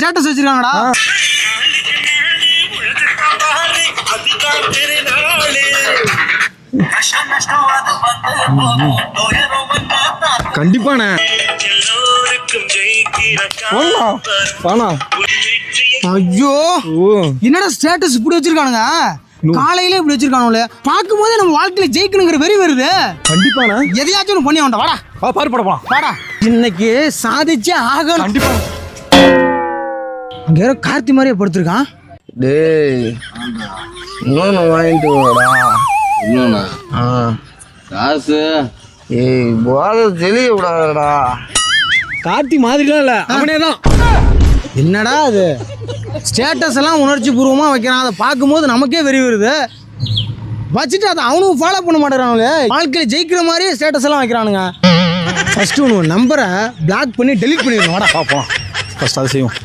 Status வச்சிருக்காங்கடா. கண்டிப்பாண்ணே. ஐயோ என்னடா status இப்படி வச்சிருக்கானுங்க, காலையில இப்படி வச்சிருக்கானுங்களே. பார்க்கும் போதே நம்ம வாழ்க்கையில ஜெயிக்கணுங்கிற வெறி வருது. கண்டிப்பாண்ணே. எதையாச்சும் ஒன்று பண்ணி வேண்டாம். வாடா பாரு படப்பலாம். வாடா, இன்னைக்கு சாதிச்சே ஆகணும். கண்டிப்பா. அங்க யாரோ கார்த்தி மாதிரியே படுத்திருக்கான். டேய் இன்னொன்று வாங்கிட்டு வாடா. இன்னொன்னா காசு? ஏய் போதை தெளிய விடாதடா. கார்த்தி மாதிரிலாம் இல்ல, அவனே தான். என்னடா அது ஸ்டேட்டஸ் எல்லாம் உணர்ச்சி பூர்வமா வைக்கிறான். அதை பார்க்கும்போது நமக்கே வெறி வருது. வச்சுட்டு அதை அவனுக்கு ஃபாலோ பண்ண மாட்டேறானுங்களே. வாழ்க்கையில் ஜெயிக்கிற மாதிரியே ஸ்டேட்டஸ் எல்லாம் வைக்கிறானுங்க. ஃபர்ஸ்ட் ஒன்று நம்பரை பிளாக் பண்ணி டெலீட் பண்ணிடணும். வாடா பார்ப்போம். ஃபர்ஸ்ட் அதை செய்வோம்.